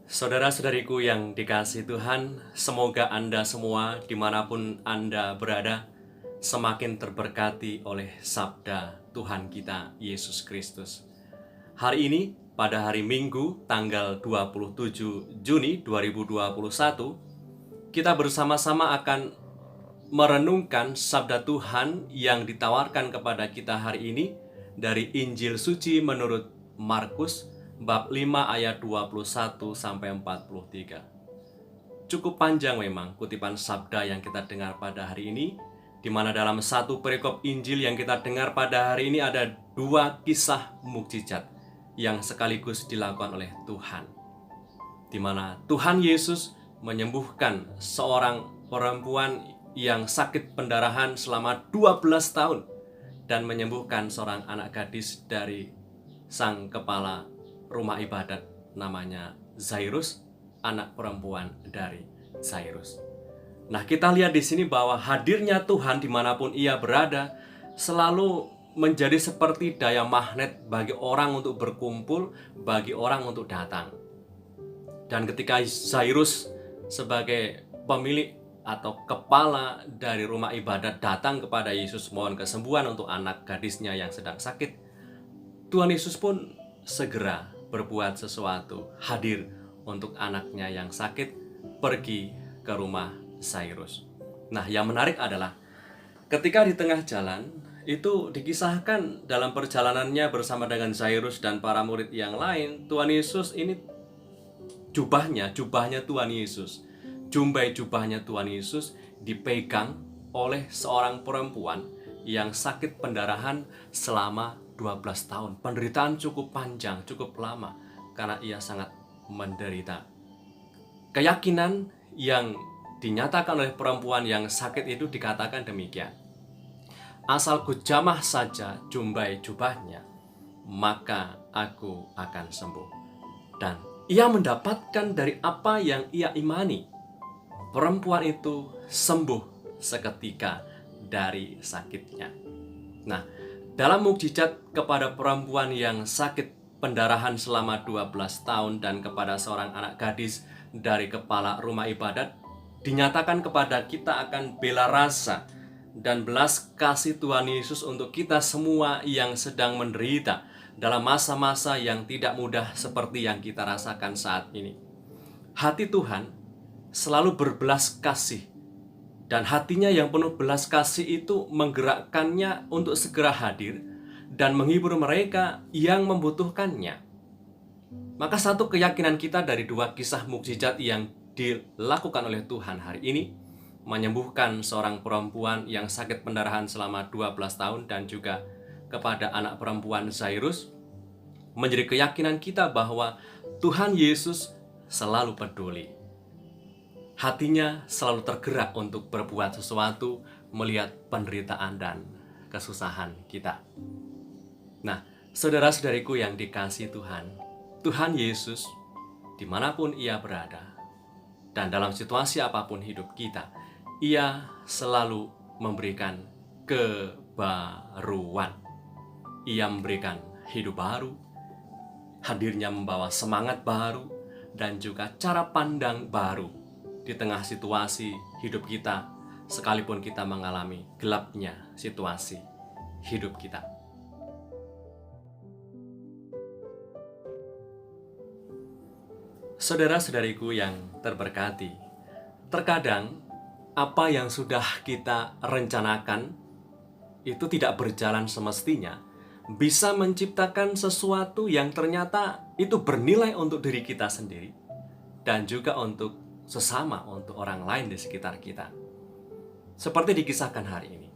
Saudara-saudariku yang dikasihi Tuhan, semoga Anda semua dimanapun Anda berada, semakin terberkati oleh sabda Tuhan kita Yesus Kristus. Hari ini, pada hari Minggu, tanggal 27 Juni 2021, kita bersama-sama akan merenungkan sabda Tuhan yang ditawarkan kepada kita hari ini dari Injil Suci menurut Markus bab 5 ayat 21 sampai 43. Cukup panjang memang kutipan sabda yang kita dengar pada hari ini, di mana dalam satu perikop Injil yang kita dengar pada hari ini ada dua kisah mukjizat yang sekaligus dilakukan oleh Tuhan, di mana Tuhan Yesus menyembuhkan seorang perempuan yang sakit pendarahan selama 12 tahun dan menyembuhkan seorang anak gadis dari sang kepala rumah ibadat namanya Zairus, anak perempuan dari Zairus. Nah, kita lihat di sini bahwa hadirnya Tuhan dimanapun ia berada selalu menjadi seperti daya magnet bagi orang untuk berkumpul, bagi orang untuk datang. Dan ketika Zairus sebagai pemilik atau kepala dari rumah ibadat datang kepada Yesus mohon kesembuhan untuk anak gadisnya yang sedang sakit, Tuhan Yesus pun segera berbuat sesuatu, hadir untuk anaknya yang sakit, pergi ke rumah Zairus. Nah, yang menarik adalah ketika di tengah jalan itu dikisahkan dalam perjalanannya bersama dengan Zairus dan para murid yang lain, Tuhan Yesus ini jubahnya Tuhan Yesus, jubahnya Tuhan Yesus dipegang oleh seorang perempuan yang sakit pendarahan selama 12 tahun. Penderitaan cukup panjang, cukup lama, karena ia sangat menderita. Keyakinan yang dinyatakan oleh perempuan yang sakit itu dikatakan demikian: asal ku jamah saja jumbai jubahnya, maka aku akan sembuh. Dan ia mendapatkan dari apa yang ia imani. Perempuan itu sembuh seketika dari sakitnya. Nah, dalam mukjizat kepada perempuan yang sakit pendarahan selama 12 tahun dan kepada seorang anak gadis dari kepala rumah ibadat, dinyatakan kepada kita akan bela rasa dan belas kasih Tuhan Yesus untuk kita semua yang sedang menderita dalam masa-masa yang tidak mudah seperti yang kita rasakan saat ini. Hati Tuhan selalu berbelas kasih, dan hatinya yang penuh belas kasih itu menggerakkannya untuk segera hadir dan menghibur mereka yang membutuhkannya. Maka satu keyakinan kita dari dua kisah mukjizat yang dilakukan oleh Tuhan hari ini, menyembuhkan seorang perempuan yang sakit pendarahan selama 12 tahun dan juga kepada anak perempuan Zairus, menjadi keyakinan kita bahwa Tuhan Yesus selalu peduli. Hatinya selalu tergerak untuk berbuat sesuatu melihat penderitaan dan kesusahan kita. Nah, saudara-saudariku yang dikasihi Tuhan, Tuhan Yesus dimanapun ia berada dan dalam situasi apapun hidup kita, ia selalu memberikan kebaruan. Ia memberikan hidup baru, hadirnya membawa semangat baru dan juga cara pandang baru di tengah situasi hidup kita, sekalipun kita mengalami gelapnya situasi hidup kita. Saudara-saudariku yang terberkati, terkadang apa yang sudah kita rencanakan itu tidak berjalan semestinya, bisa menciptakan sesuatu yang ternyata itu bernilai untuk diri kita sendiri dan juga untuk sesama, untuk orang lain di sekitar kita. Seperti dikisahkan hari ini,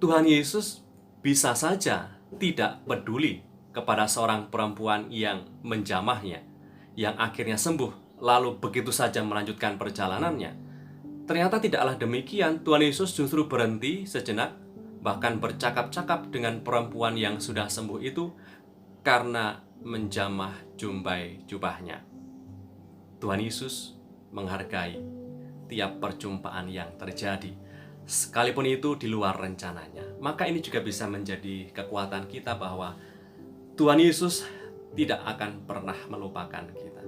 Tuhan Yesus bisa saja tidak peduli kepada seorang perempuan yang menjamahnya, yang akhirnya sembuh lalu begitu saja melanjutkan perjalanannya. Ternyata tidaklah demikian. Tuhan Yesus justru berhenti sejenak, bahkan bercakap-cakap dengan perempuan yang sudah sembuh itu karena menjamah jumbai jubahnya. Tuhan Yesus menghargai tiap perjumpaan yang terjadi, sekalipun itu di luar rencananya. Maka ini juga bisa menjadi kekuatan kita bahwa Tuhan Yesus tidak akan pernah melupakan kita,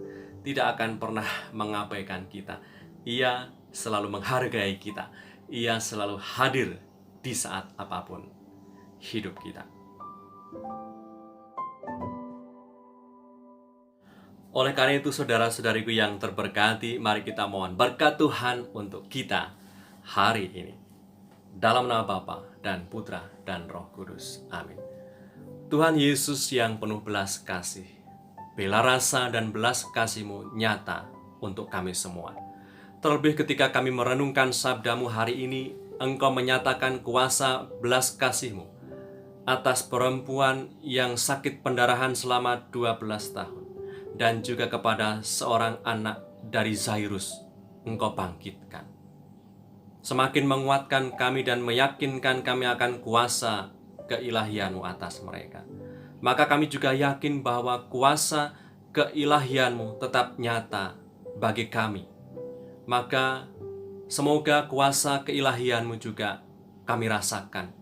tidak akan pernah mengabaikan kita. Ia selalu menghargai kita. Ia selalu hadir di saat apapun hidup kita. Oleh karena itu, saudara-saudariku yang terberkati, mari kita mohon berkat Tuhan untuk kita hari ini. Dalam nama Bapa dan Putra dan Roh Kudus. Amin. Tuhan Yesus yang penuh belas kasih, bela rasa dan belas kasih-Mu nyata untuk kami semua. Terlebih ketika kami merenungkan sabda-Mu hari ini, Engkau menyatakan kuasa belas kasih-Mu atas perempuan yang sakit pendarahan selama 12 tahun. Dan juga kepada seorang anak dari Zairus, Engkau bangkitkan. Semakin menguatkan kami dan meyakinkan kami akan kuasa keilahian-Mu atas mereka. Maka kami juga yakin bahwa kuasa keilahian-Mu tetap nyata bagi kami. Maka semoga kuasa keilahian-Mu juga kami rasakan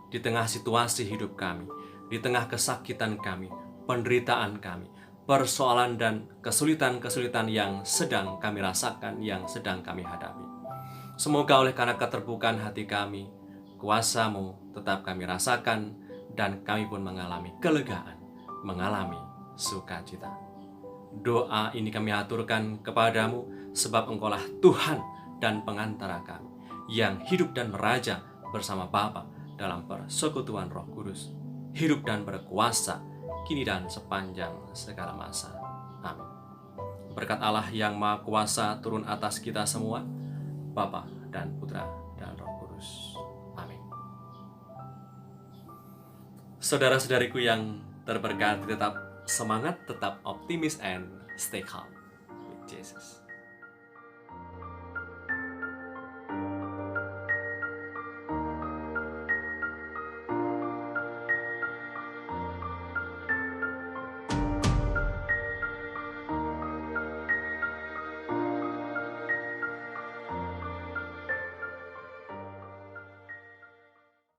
di tengah situasi hidup kami, di tengah kesakitan kami, penderitaan kami, persoalan dan kesulitan-kesulitan yang sedang kami rasakan, yang sedang kami hadapi. Semoga oleh karena keterbukaan hati kami, kuasa-Mu tetap kami rasakan, dan kami pun mengalami kelegaan, mengalami sukacita. Doa ini kami aturkan kepadamu, sebab Engkaulah Tuhan dan pengantara kami, yang hidup dan meraja bersama Bapa dalam persekutuan Roh Kudus, hidup dan berkuasa kini dan sepanjang segala masa. Amin. Berkat Allah yang Maha Kuasa turun atas kita semua, Bapa dan Putra dan Roh Kudus. Amin. Saudara-saudariku yang terberkati, tetap semangat, tetap optimis, and stay calm with Jesus.